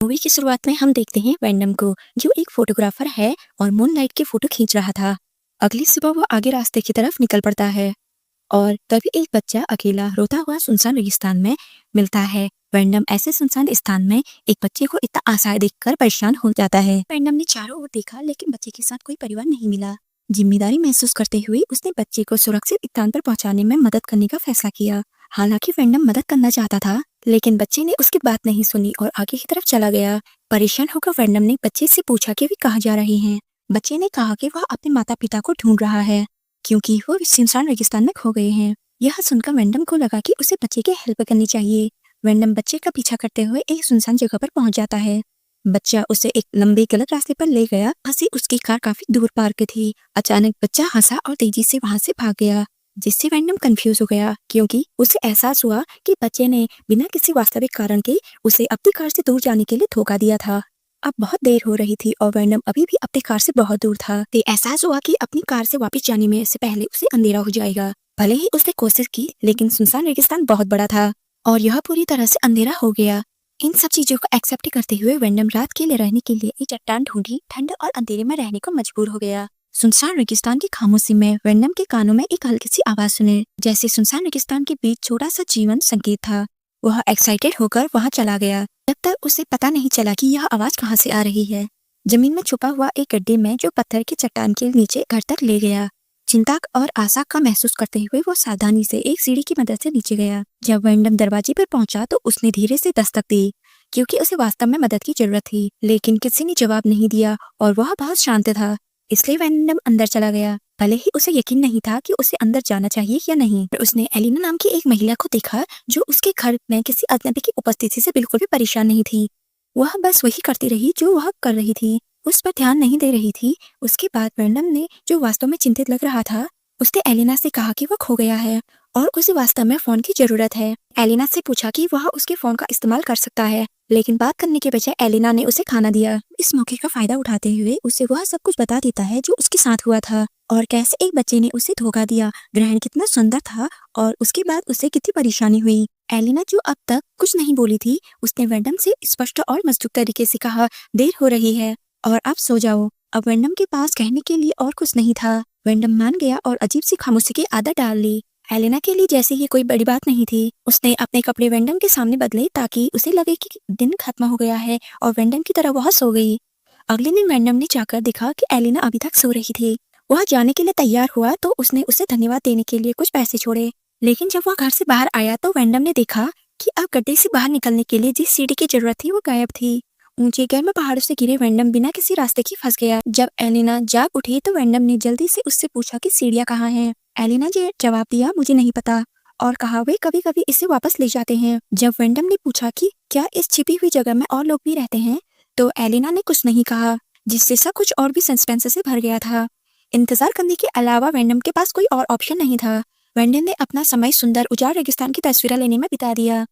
Movie की शुरुआत में हम देखते हैं वैंडम को, जो एक फोटोग्राफर है और मूनलाइट की फोटो खींच रहा था। अगली सुबह वो आगे रास्ते की तरफ निकल पड़ता है और तभी एक बच्चा अकेला रोता हुआ सुनसान रेगिस्तान में मिलता है। वैंडम ऐसे सुनसान स्थान में एक बच्चे को इतना असहाय देखकर परेशान हो जाता है। वैंडम ने चारों ओर देखा लेकिन बच्चे के साथ कोई परिवार नहीं मिला। जिम्मेदारी महसूस करते हुए उसने बच्चे को सुरक्षित स्थान पर पहुंचाने में मदद करने का फैसला किया। हालांकि वैंडम मदद करना चाहता था लेकिन बच्चे ने उसकी बात नहीं सुनी और आगे की तरफ चला गया। परेशान होकर वैंडम ने बच्चे से पूछा कि वे कहाँ जा रहे हैं। बच्चे ने कहा कि वह अपने माता पिता को ढूंढ रहा है क्योंकि वो सुनसान रेगिस्तान में खो गए हैं। यह सुनकर वैंडम को लगा कि उसे बच्चे की हेल्प करनी चाहिए। वैंडम बच्चे का पीछा करते हुए एक सुनसान जगह पर पहुंच जाता है। बच्चा उसे एक लंबे गलत रास्ते पर ले गया। हंसी उसकी कार काफी दूर पार्क थी। अचानक बच्चा हंसा और तेजी से वहां से भाग गया, जिससे वैंडम कंफ्यूज हो गया क्योंकि उसे एहसास हुआ कि बच्चे ने बिना किसी वास्तविक कारण के उसे अपनी कार से दूर जाने के लिए धोखा दिया था। अब बहुत देर हो रही थी और वैंडम अभी भी अपनी कार से बहुत दूर था। तो एहसास हुआ कि अपनी कार से वापस जाने में से पहले उसे अंधेरा हो जाएगा। भले ही उसने कोशिश की लेकिन सुनसान रेगिस्तान बहुत बड़ा था और यह पूरी तरह से अंधेरा हो गया। इन सब चीजों को एक्सेप्ट करते हुए वैंडम रात के लिए रहने के लिए एक चट्टान ढूंढी। ठंड और अंधेरे में रहने को मजबूर हो गया। सुनसान रेगिस्तान की खामोशी में वैंडम के कानों में एक हल्की सी आवाज सुने, जैसे सुनसान रेगिस्तान के बीच छोटा सा जीवन संकेत था। वह एक्साइटेड होकर वहां चला गया। जब तक उसे पता नहीं चला कि यह आवाज कहाँ से आ रही है। जमीन में छुपा हुआ एक गड्ढे में जो पत्थर की चट्टान के नीचे घर तक ले गया। चिंता और आशा का महसूस करते हुए वो सावधानी से एक सीढ़ी की मदद से नीचे गया। जब वैंडम दरवाजे पर पहुंचा तो उसने धीरे से दस्तक दी क्योंकि उसे वास्तव में मदद की जरूरत थी, लेकिन किसी ने जवाब नहीं दिया और वह बहुत शांत था। इसलिए वैंडम अंदर चला गया। भले ही उसे यकीन नहीं था कि उसे अंदर जाना चाहिए या नहीं। उसने एलिना नाम की एक महिला को देखा जो उसके घर में किसी अजनबी की उपस्थिति से बिल्कुल भी परेशान नहीं थी। वह बस वही करती रही जो वह कर रही थी, उस पर ध्यान नहीं दे रही थी। उसके बाद वैंडम ने, जो वास्तव में चिंतित लग रहा था, उसने एलिना से कहा कि वह खो गया है और उसे वास्तव में फोन की जरूरत है। एलिना से पूछा कि वह उसके फोन का इस्तेमाल कर सकता है, लेकिन बात करने के बजाय एलिना ने उसे खाना दिया। इस मौके का फायदा उठाते हुए उसे वह सब कुछ बता देता है जो उसके साथ हुआ था और कैसे एक बच्चे ने उसे धोखा दिया, ग्रहण कितना सुंदर था और उसके बाद उसे कितनी परेशानी हुई। एलिना, जो अब तक कुछ नहीं बोली थी, उसने वैंडम से स्पष्ट और मजबूत तरीके से कहा, देर हो रही है और अब सो जाओ। अब वैंडम के पास कहने के लिए और कुछ नहीं था। वैंडम मान गया और अजीब सी खामोशी की आदत डाल ली। एलिना के लिए जैसे ये कोई बड़ी बात नहीं थी। उसने अपने कपड़े वैंडम के सामने बदले ताकि उसे लगे कि दिन खत्म हो गया है और वैंडम की तरह वह सो गई। अगले दिन वैंडम ने जाकर देखा कि एलिना अभी तक सो रही थी। वह जाने के लिए तैयार हुआ तो उसने उसे धन्यवाद देने के लिए कुछ पैसे छोड़े, लेकिन जब वह घर से बाहर आया तो वैंडम ने देखा कि अब गड्ढे से बाहर निकलने के लिए जिस सीढ़ी की जरूरत थी वो गायब थी। ऊंचे गर्म पहाड़ों से गिरे वैंडम बिना किसी रास्ते की फंस गया। जब एलिना जाग उठी तो वैंडम ने जल्दी से उससे पूछा कि सीढ़ियाँ कहाँ हैं। एलिना ने जवाब दिया, मुझे नहीं पता, और कहा वे कभी कभी इसे वापस ले जाते हैं। जब वैंडम ने पूछा कि क्या इस छिपी हुई जगह में और लोग भी रहते हैं, तो एलिना ने कुछ नहीं कहा, जिससे सब कुछ और भी सस्पेंस से भर गया था। इंतजार करने के अलावा वैंडम के पास कोई और ऑप्शन नहीं था। वैंडम ने अपना समय सुंदर उजाड़ रेगिस्तान की तस्वीरें लेने में बिता दिया।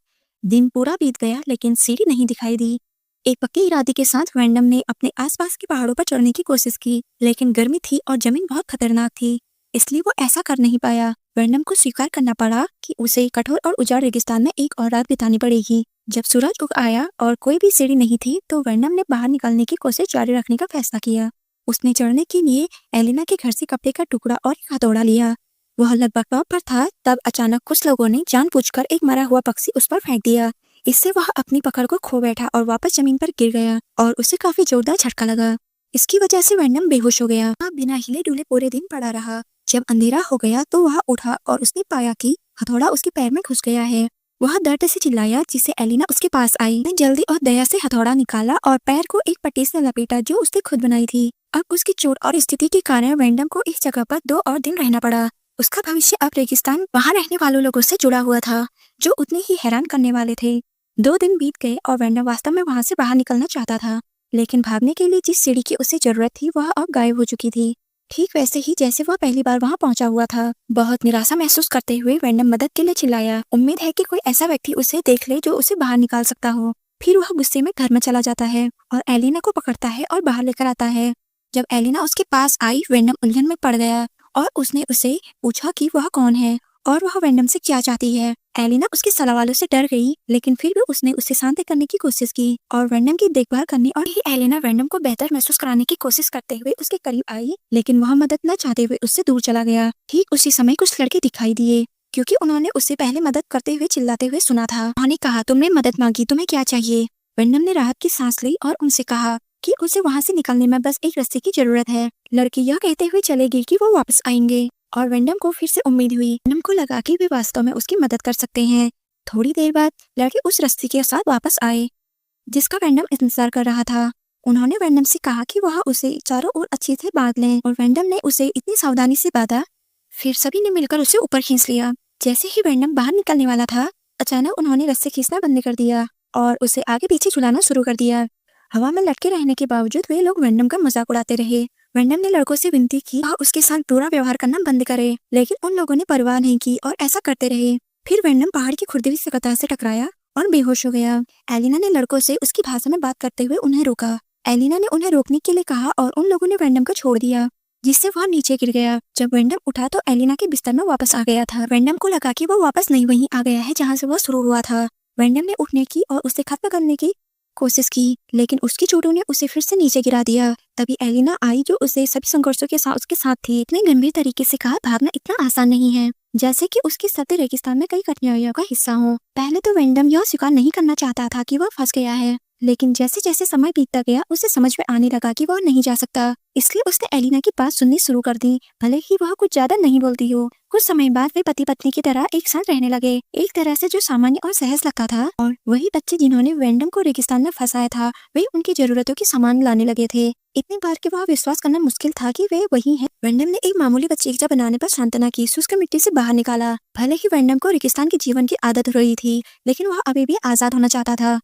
दिन पूरा बीत गया लेकिन सीढ़ी नहीं दिखाई दी। एक पक्के इरादे के साथ वैंडम ने अपने आसपास के पहाड़ों पर चढ़ने की कोशिश की, लेकिन गर्मी थी और जमीन बहुत खतरनाक थी, इसलिए वो ऐसा कर नहीं पाया। वैंडम को स्वीकार करना पड़ा कि उसे कठोर और उजाड़ रेगिस्तान में एक और रात बितानी पड़ेगी। जब सूरज उग आया और कोई भी सीढ़ी नहीं थी तो वैंडम ने बाहर निकलने की कोशिश जारी रखने का फैसला किया। उसने चढ़ने के लिए एलिना के घर से कपड़े का टुकड़ा और एक हथौड़ा लिया। वह लगभग टॉप पर था तब अचानक कुछ लोगों ने जानबूझकर एक मरा हुआ पक्षी उस पर फेंक दिया। इससे वह अपनी पकड़ को खो बैठा और वापस जमीन पर गिर गया और उसे काफी जोरदार झटका लगा। इसकी वजह से वैंडम बेहोश हो गया। वह बिना हिले डुले पूरे दिन पड़ा रहा। जब अंधेरा हो गया तो वह उठा और उसने पाया कि हथौड़ा उसके पैर में घुस गया है। वह दर्द से चिल्लाया, जिससे एलिना उसके पास आई। उसने जल्दी और दया से हथौड़ा निकाला और पैर को एक पट्टी से लपेटा जो उसने खुद बनाई थी। अब उसकी चोट और स्थिति के कारण वैंडम को इस जगह पर 2 और दिन रहना पड़ा। उसका भविष्य अब रेगिस्तान वहां रहने वालों लोगों से जुड़ा हुआ था जो उतने ही हैरान करने वाले थे। 2 दिन बीत गए और वैंडम वास्तव में वहां से बाहर निकलना चाहता था, लेकिन भागने के लिए जिस सीढ़ी की उसे जरूरत थी वह अब गायब हो चुकी थी, ठीक वैसे ही जैसे वह पहली बार वहां पहुंचा हुआ था। बहुत निराशा महसूस करते हुए वैंडम मदद के लिए चिल्लाया। उम्मीद है कि कोई ऐसा व्यक्ति उसे देख ले जो उसे बाहर निकाल सकता हो। फिर वह गुस्से में घर में चला जाता है और एलिना को पकड़ता है और बाहर लेकर आता है। जब एलिना उसके पास आई, वैंडम उलझन में पड़ गया और उसने उसे पूछा कि वह कौन है और वह वेंडम से क्या चाहती है। एलिना उसके सवालों से डर गई, लेकिन फिर भी उसने उसे शांत करने की कोशिश की और वेंडम की देखभाल करने और ही एलिना वेंडम को बेहतर महसूस कराने की कोशिश करते हुए उसके करीब आई, लेकिन वह मदद न चाहते हुए उससे दूर चला गया। ठीक उसी समय कुछ लड़के दिखाई दिए, क्योंकि उन्होंने उससे पहले मदद करते हुए चिल्लाते हुए सुना था। उन्होंने कहा, तुमने मदद मांगी, तुम्हें क्या चाहिए। वेंडम ने राहत की सांस ली और उनसे कहा कि उसे वहां से निकलने में बस एक रस्सी की जरूरत है। लड़की यह कहते हुए चले गई कि वो वापस आएंगे और वेंडम को फिर से उम्मीद हुई। वेंडम को लगा कि वे वास्तव में उसकी मदद कर सकते हैं। थोड़ी देर बाद लड़के उस रस्सी के साथ वापस आए जिसका वेंडम इंतजार कर रहा था। उन्होंने वेंडम से कहा कि वह उसे चारों ओर अच्छे से बांध लें और वेंडम ने उसे इतनी सावधानी से बांधा, फिर सभी ने मिलकर उसे ऊपर खींच लिया। जैसे ही वेंडम बाहर निकलने वाला था, अचानक उन्होंने रस्सी खींचना बंद कर दिया और उसे आगे पीछे झुलाना शुरू कर दिया। हवा में लटके रहने के बावजूद वे लोग वेंडम का मजाक उड़ाते रहे। वेंडम ने लड़कों से विनती की वह उसके साथ बुरा व्यवहार करना बंद करे, लेकिन उन लोगों ने परवाह नहीं की और ऐसा करते रहे। फिर वेंडम पहाड़ की खुरदरी से कतार से टकराया और बेहोश हो गया। एलिना ने लड़कों से उसकी भाषा में बात करते हुए उन्हें रोका। एलिना ने उन्हें रोकने के लिए कहा और उन लोगों ने वेंडम को छोड़ दिया, जिससे वह नीचे गिर गया। जब वेंडम उठा तो एलिना के बिस्तर में वापस आ गया था। वेंडम को लगा कि वो वापस नहीं वहीं आ गया है जहाँ से वह शुरू हुआ था। वेंडम ने उठने की और उसे खत्म करने की कोशिश की, लेकिन उसकी चोटों ने उसे फिर से नीचे गिरा दिया। तभी एलिना आई जो उसे सभी संघर्षों के साथ उसके साथ थी। इतने गंभीर तरीके से कहा, भागना इतना आसान नहीं है जैसे कि उसके सत्य रेगिस्तान में कई कठिनाइयों का हिस्सा हो। पहले तो वेंडम यह स्वीकार नहीं करना चाहता था कि वह फंस गया है, लेकिन जैसे जैसे समय बीतता गया उसे समझ में आने लगा कि वह नहीं जा सकता। इसलिए उसने एलिना की बात सुननी शुरू कर दी, भले ही वह कुछ ज्यादा नहीं बोलती हो। कुछ समय बाद वे पति पत्नी की तरह एक साथ रहने लगे, एक तरह से जो सामान्य और सहज लगता था। और वही बच्चे जिन्होंने वेंडम को रेगिस्तान में फंसाया था, वे उनकी जरूरतों के सामान लाने लगे थे। इतनी बार कि वह विश्वास करना मुश्किल था कि वे वही हैं। वेंडम ने एक मामूली बच्चीचा बनाने पर सांत्वना की, शुष्क मिट्टी से बाहर निकाला। भले ही वेंडम को रेगिस्तान के जीवन की आदत हो रही थी, लेकिन वह अभी भी आजाद होना चाहता था।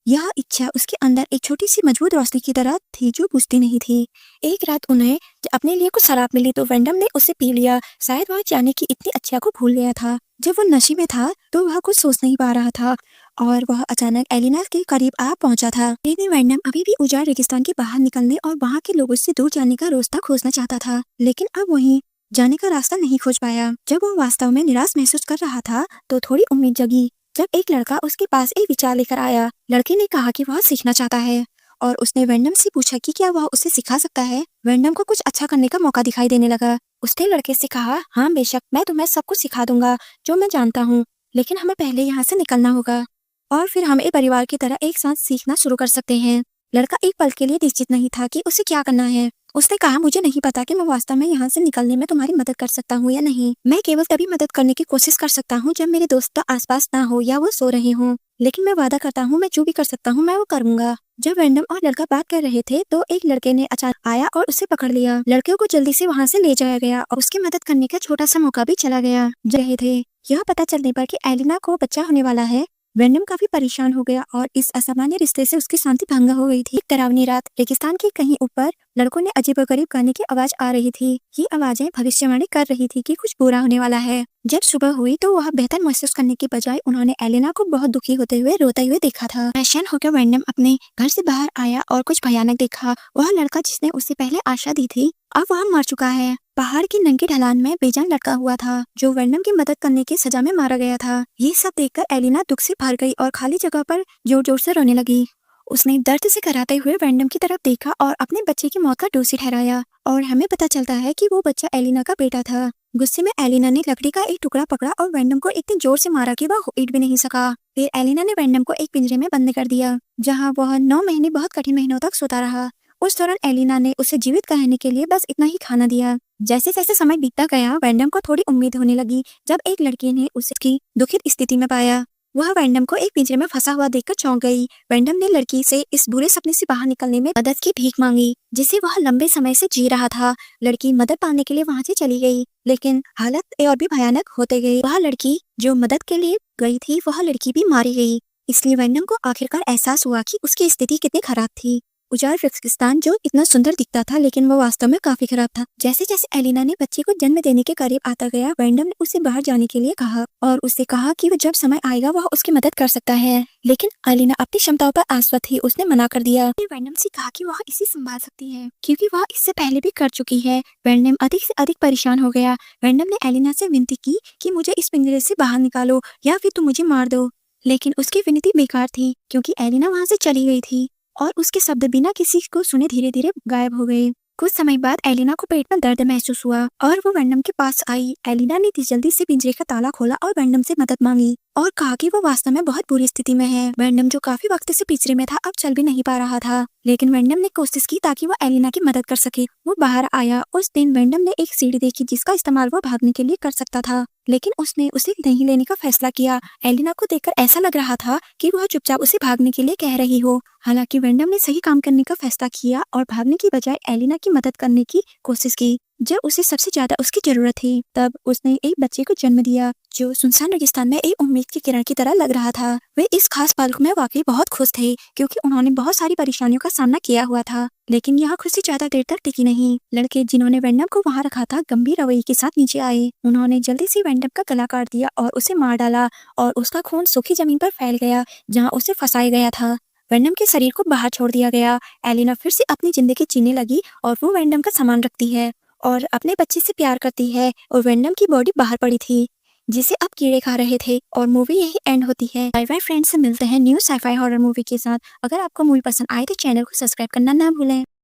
यह इच्छा उसके अंदर एक छोटी सी मजबूत रोशनी की तरह थी जो बुझती नहीं थी। एक रात उन्हें अपने लिए कुछ शराब मिली तो वेंडम ने उसे पी लिया। शायद वह जाने की इतनी अच्छा को भूल गया था। जब वह नशे में था तो वह कुछ सोच नहीं पा रहा था और वह अचानक एलिना के करीब आ पहुंचा था। लेकिन वेंडम अभी भी उजाड़ रेगिस्तान के बाहर निकलने और वहाँ के लोगों से दूर जाने का रास्ता खोजना चाहता था, लेकिन अब वहीं जाने का रास्ता नहीं खोज पाया। जब वह वास्तव में निराश महसूस कर रहा था तो थोड़ी उम्मीद जगी जब एक लड़का उसके पास एक विचार लेकर आया। लड़के ने कहा कि वह सीखना चाहता है और उसने वेंडम से पूछा कि क्या वह उसे सिखा सकता है। वेंडम को कुछ अच्छा करने का मौका दिखाई देने लगा। उसने लड़के से कहा, हाँ बेशक, मैं तुम्हें सब कुछ सिखा दूंगा जो मैं जानता हूँ, लेकिन हमें पहले यहाँ से निकलना होगा और फिर हम एक परिवार की तरह एक साथ सीखना शुरू कर सकते हैं। लड़का एक पल के लिए निश्चित नहीं था कि उसे क्या करना है। उसने कहा, मुझे नहीं पता कि मैं वास्तव में यहाँ से निकलने में तुम्हारी मदद कर सकता हूँ या नहीं। मैं केवल तभी मदद करने की कोशिश कर सकता हूँ जब मेरे दोस्त आसपास ना हो या वो सो रहे हों, लेकिन मैं वादा करता हूँ मैं जो भी कर सकता हूँ मैं वो करूंगा। जब वेंडम और लड़का बात कर रहे थे तो एक लड़के ने अचानक आया और उसे पकड़ लिया। लड़के को जल्दी से वहाँ से ले जाया गया और उसकी मदद करने का छोटा सा मौका भी चला गया। रहे थे यह पता चलने पर कि एलिना को बच्चा होने वाला है, वेंडम काफी परेशान हो गया और इस असामान्य रिश्ते से उसकी शांति भंग हो गई थी। एक डरावनी रात रेगिस्तान के कहीं ऊपर लड़कों ने अजीबोगरीब गाने की आवाज आ रही थी। ये आवाजें भविष्यवाणी कर रही थी कि कुछ बुरा होने वाला है। जब सुबह हुई तो वह बेहतर महसूस करने के बजाय उन्होंने एलिना को बहुत दुखी होते हुए रोते हुए देखा था। परेशान होकर वेंडम अपने घर से बाहर आया और कुछ भयानक देखा। वह लड़का जिसने उसे पहले आशा दी थी अब वह मर चुका है। पहाड़ की नंगी ढलान में बेजान लटका हुआ था जो वेंडम की मदद करने की सजा में मारा गया था। ये सब देखकर एलिना दुख से भर गई और खाली जगह पर जोर जोर से रोने लगी। उसने दर्द से कराते हुए वेंडम की तरफ देखा और अपने बच्चे की मौत का दोषी ठहराया और हमें पता चलता है कि वो बच्चा एलिना का बेटा था। गुस्से में एलिना ने लकड़ी का एक टुकड़ा पकड़ा और वेंडम को इतनी जोर से मारा कि वह उठ भी नहीं सका। फिर एलिना ने वेंडम को एक पिंजरे में बंद कर दिया जहाँ वह 9 महीने बहुत कठिन महीनों तक सोता रहा। उस दौरान एलिना ने उसे जीवित रहने के लिए बस इतना ही खाना दिया। जैसे जैसे समय बीतता गया वेंडम को थोड़ी उम्मीद होने लगी जब एक लड़की ने उसकी दुखित स्थिति में पाया। वह वेंडम को एक पिंजरे में फंसा हुआ देखकर चौंक गई। वेंडम ने लड़की से इस बुरे सपने से बाहर निकलने में मदद की भीख मांगी जिसे वह लंबे समय से जी रहा था। लड़की मदद पाने के लिए वहां से चली गई, लेकिन हालत और भी भयानक होते गई। वह लड़की जो मदद के लिए गई थी वह लड़की भी मारी गई। इसलिए वेंडम को आखिरकार एहसास हुआ कि उसकी स्थिति कितनी खराब थी। उजाड़ रेगिस्तान जो इतना सुंदर दिखता था, लेकिन वो वास्तव में काफी खराब था। जैसे जैसे एलिना ने बच्चे को जन्म देने के करीब आता गया, वेंडम ने उसे बाहर जाने के लिए कहा और उससे कहा कि वो जब समय आएगा वह उसकी मदद कर सकता है। लेकिन एलिना अपनी क्षमताओं पर आश्वस्त थी, उसने मना कर दिया। वेंडम से कहा कि वह इसे संभाल सकती है क्योंकि वह इससे पहले भी कर चुकी है। वेंडम अधिक से अधिक परेशान हो गया। वेंडम ने एलिना से विनती की कि मुझे इस पिंजरे से बाहर निकालो या फिर तुम मुझे मार दो, लेकिन उसकी विनती बेकार थी क्योंकि एलिना वहां से चली गई थी और उसके शब्द बिना किसी को सुने धीरे धीरे गायब हो गए। कुछ समय बाद एलिना को पेट में दर्द महसूस हुआ और वो वेंडम के पास आई। एलिना ने जल्दी से पिंजरे का ताला खोला और वेंडम से मदद मांगी और कहा कि वो वास्तव में बहुत बुरी स्थिति में है। वेंडम जो काफी वक्त से पिंजरे में था, अब चल भी नहीं पा रहा था, लेकिन वेंडम ने कोशिश की ताकि वो एलिना की मदद कर सके। वो बाहर आया। उस दिन वेंडम ने एक सीढ़ी देखी जिसका इस्तेमाल वो भागने के लिए कर सकता था, लेकिन उसने उसे नहीं लेने का फैसला किया। एलिना को देखकर ऐसा लग रहा था कि वह चुपचाप उसे भागने के लिए कह रही हो। हालांकि वेंडम ने सही काम करने का फैसला किया और भागने की बजाय एलिना की मदद करने की कोशिश की। जब उसे सबसे ज्यादा उसकी जरूरत थी, तब उसने एक बच्चे को जन्म दिया जो सुनसान रेगिस्तान में एक उम्मीद की किरण की तरह लग रहा था। वे इस खास पल में वाकई बहुत खुश थे क्योंकि उन्होंने बहुत सारी परेशानियों का सामना किया हुआ था, लेकिन यह खुशी ज्यादा देर तक टिकी नहीं। लड़के जिन्होंने वेंडम को वहां रखा था गंभीर रवैये के साथ नीचे आए। उन्होंने जल्दी से वेंडम का गला काट दिया और उसे मार डाला और उसका खून सूखी जमीन पर फैल गया जहाँ उसे फंसाया गया था। वेंडम के शरीर को बाहर छोड़ दिया गया। एलिना फिर से अपनी जिंदगी जीने लगी और वो वेंडम का सामान रखती है और अपने बच्चे से प्यार करती है। और वेंडम की बॉडी बाहर पड़ी थी जिसे अब कीड़े खा रहे थे और मूवी यही एंड होती है। बाय बाय फ्रेंड्स, से मिलते हैं न्यू साइफाई हॉरर मूवी के साथ। अगर आपको मूवी पसंद आए तो चैनल को सब्सक्राइब करना ना भूलें।